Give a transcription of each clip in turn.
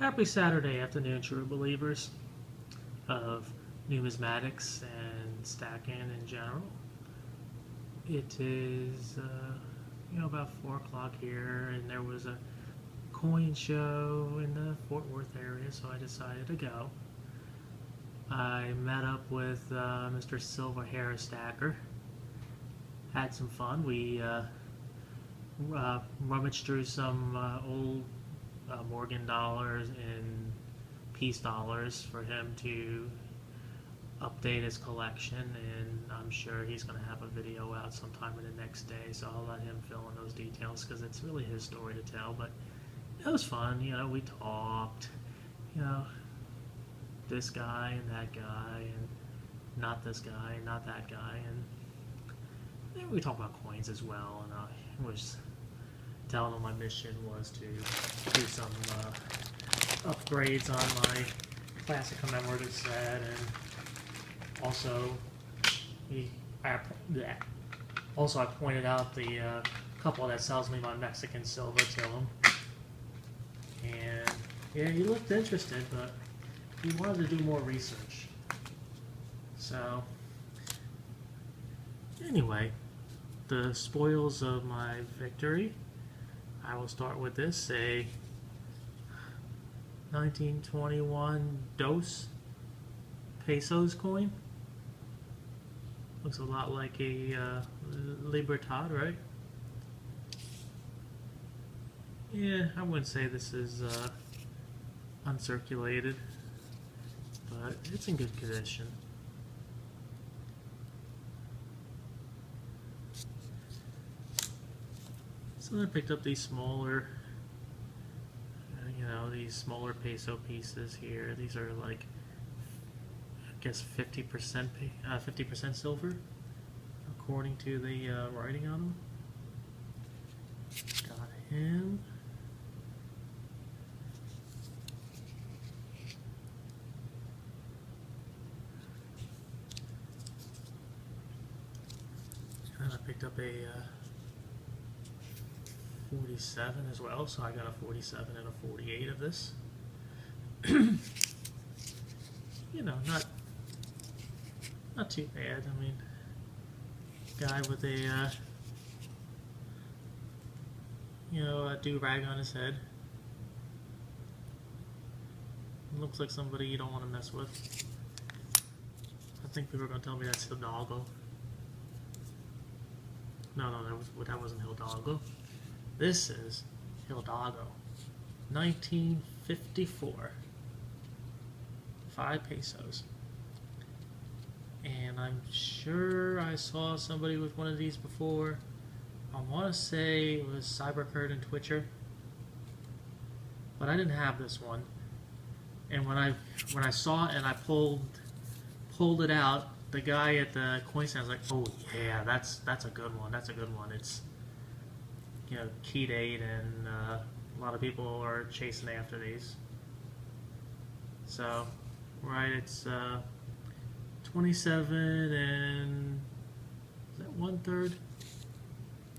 Happy Saturday afternoon, true believers of numismatics and stacking in general. It is, about 4 o'clock here, and there was a coin show in the Fort Worth area, so I decided to go. I met up with Mr. Silverhair Stacker. Had some fun. We rummaged through some old Morgan dollars and peace dollars for him to update his collection, and I'm sure he's going to have a video out sometime in the next day, so I'll let him fill in those details because it's really his story to tell. But it was fun. We talked, this guy and that guy, and not this guy and not that guy, and we talked about coins as well, and I was telling him my mission was to do some upgrades on my classic commemorative set, and also I pointed out the couple that sells me my Mexican silver to him, and yeah, he looked interested, but he wanted to do more research. So anyway, the spoils of my victory. I will start with this, a 1921 Dos Pesos coin. Looks a lot like a Libertad, right? Yeah, I wouldn't say this is uncirculated, but it's in good condition. So I picked up these smaller, these smaller peso pieces here. These are like, I guess 50% silver, according to the writing on them. Got him. And I picked up a 47 as well, so I got a 47 and a 48 of this. Not too bad. I mean, guy with a a do-rag on his head. Looks like somebody you don't want to mess with. I think people are going to tell me that's Hidalgo. No, that wasn't Hidalgo. This is Hidalgo, 1954, 5 pesos. And I'm sure I saw somebody with one of these before. I want to say it was Cybercurd and Twitcher, but I didn't have this one. And when I saw it and I pulled it out, the guy at the coin stand was like, "Oh yeah, that's a good one. That's a good one." It's key date, and a lot of people are chasing after these. So, right, it's 27 and is that 1/3?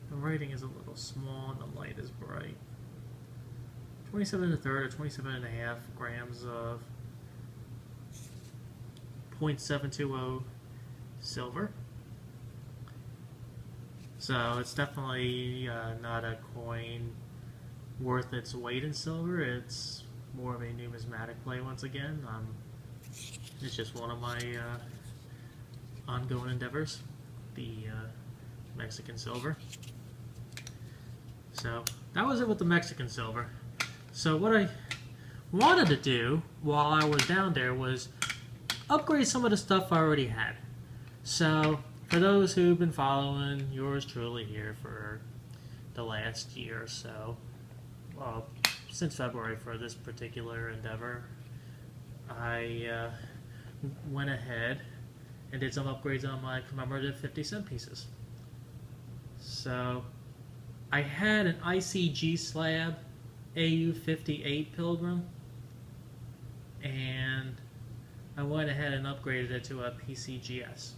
The writing is a little small and the light is bright. 27 1/3 or 27.5 grams of 0.720 silver. So it's definitely not a coin worth its weight in silver. It's more of a numismatic play once again. It's just one of my ongoing endeavors, the Mexican silver. So that was it with the Mexican silver. So what I wanted to do while I was down there was upgrade some of the stuff I already had. So for those who've been following yours truly here for the last year or so, well, since February for this particular endeavor, I went ahead and did some upgrades on my commemorative 50-cent pieces. So I had an ICG slab AU58 Pilgrim, and I went ahead and upgraded it to a PCGS.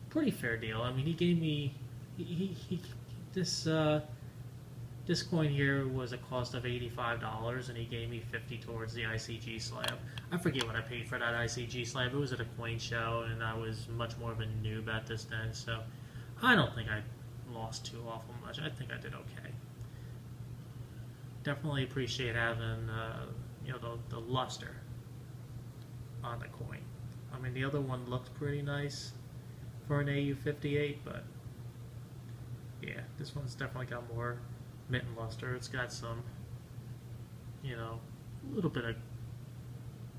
Pretty fair deal. I mean, he gave me this This coin here was a cost of $85, and he gave me $50 towards the ICG slab. I forget what I paid for that ICG slab. It was at a coin show, and I was much more of a noob at this then, so I don't think I lost too awful much. I think I did okay. Definitely appreciate having you know, the luster on the coin. I mean, the other one looked pretty nice for an AU58, but yeah, this one's definitely got more mint and luster. It's got some, you know, a little bit of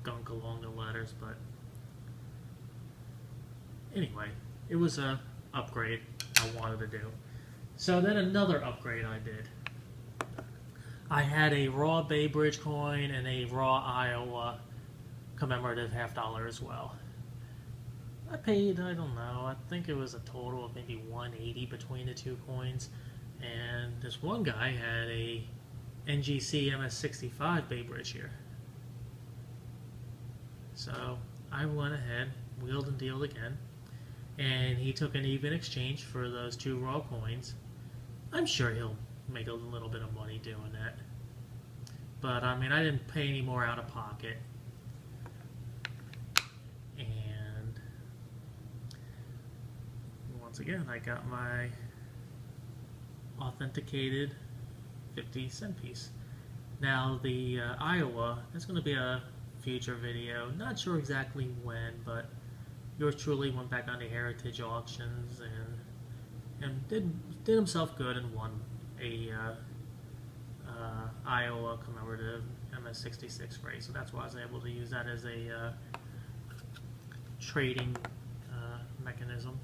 gunk along the letters, but anyway, it was a upgrade I wanted to do. So then another upgrade I did. I had a raw Bay Bridge coin and a raw Iowa commemorative $50 as well. I paid, I don't know, I think it was a total of maybe $180 between the two coins. And this one guy had a NGC MS65 Bay Bridge here. So I went ahead, wheeled and dealed again, and he took an even exchange for those two raw coins. I'm sure he'll make a little bit of money doing that. But I mean, I didn't pay any more out of pocket. And once again, I got my authenticated 50-cent piece. Now the Iowa, that's going to be a future video. Not sure exactly when, but yours truly went back on the heritage auctions and did himself good and won a Iowa commemorative MS66 race. So that's why I was able to use that as a trading mechanism.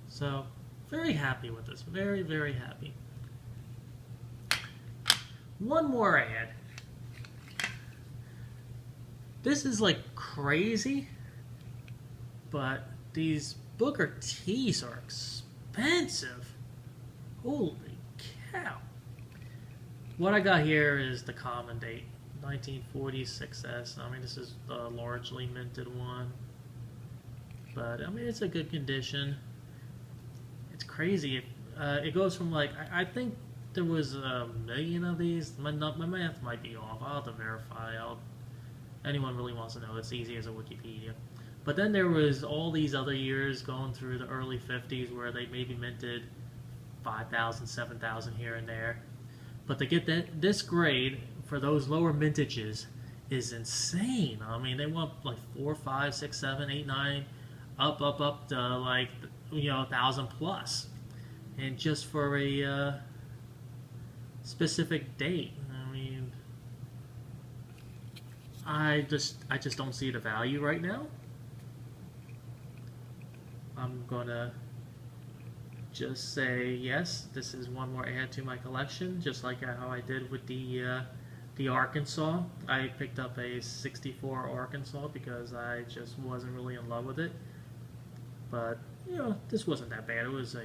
So very happy with this. Very, very happy. One more I had. This is like crazy, but these Booker T's are expensive. Holy cow. What I got here is the common date, 1946S. I mean, this is the largely minted one, but I mean, it's a good condition. It's crazy. It goes from like, I think there was 1 million of these. My math might be off. I'll have to verify. Anyone really wants to know, it's easy as a Wikipedia. But then there was all these other years going through the early 50s where they maybe minted 5,000, 7,000 here and there. But to get this grade for those lower mintages is insane. I mean, they want like 4, 5, 6, 7, 8, 9, up to like, you know, 1,000 plus. And just for a specific date. I mean, I just don't see the value right now. I'm gonna just say yes, this is one more add to my collection, just like how I did with the Arkansas. I picked up a 64 Arkansas because I just wasn't really in love with it. But you know, this wasn't that bad. It was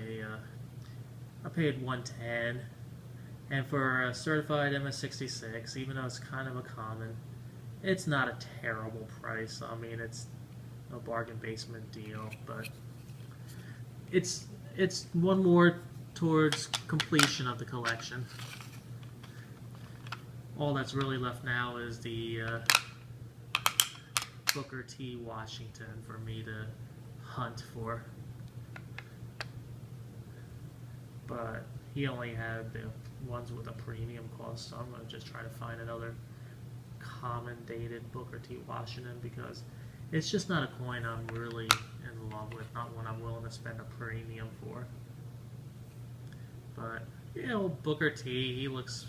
I paid $110, and for a certified MS66, even though it's kind of a common, it's not a terrible price. I mean, it's a bargain basement deal, but it's one more towards completion of the collection. All that's really left now is the Booker T. Washington for me to hunt for. But he only had the ones with a premium cost, so I'm going to just try to find another common dated Booker T. Washington because it's just not a coin I'm really in love with, not one I'm willing to spend a premium for. But, you know, Booker T, he looks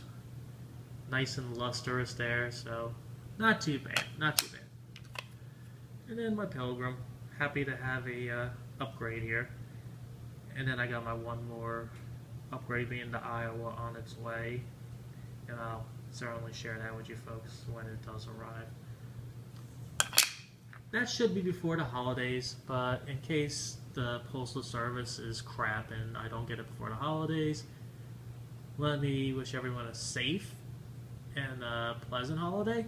nice and lustrous there, so not too bad, not too bad. And then my Pilgrim, happy to have a upgrade here. And then I got my one more upgrade being the Iowa on its way. And I'll certainly share that with you folks when it does arrive. That should be before the holidays, but in case the Postal Service is crap and I don't get it before the holidays, let me wish everyone a safe and a pleasant holiday.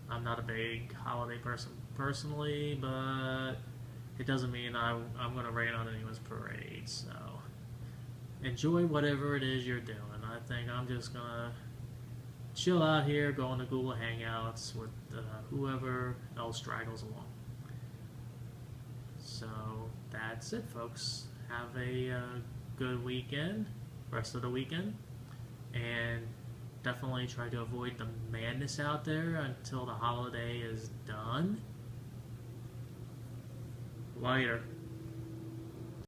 I'm not a big holiday person personally, but it doesn't mean I'm going to rain on anyone's parade, so enjoy whatever it is you're doing. I think I'm just gonna chill out here, go into Google Hangouts with whoever else straggles along. So that's it, folks. Have a good weekend, rest of the weekend, and definitely try to avoid the madness out there until the holiday is done. Later.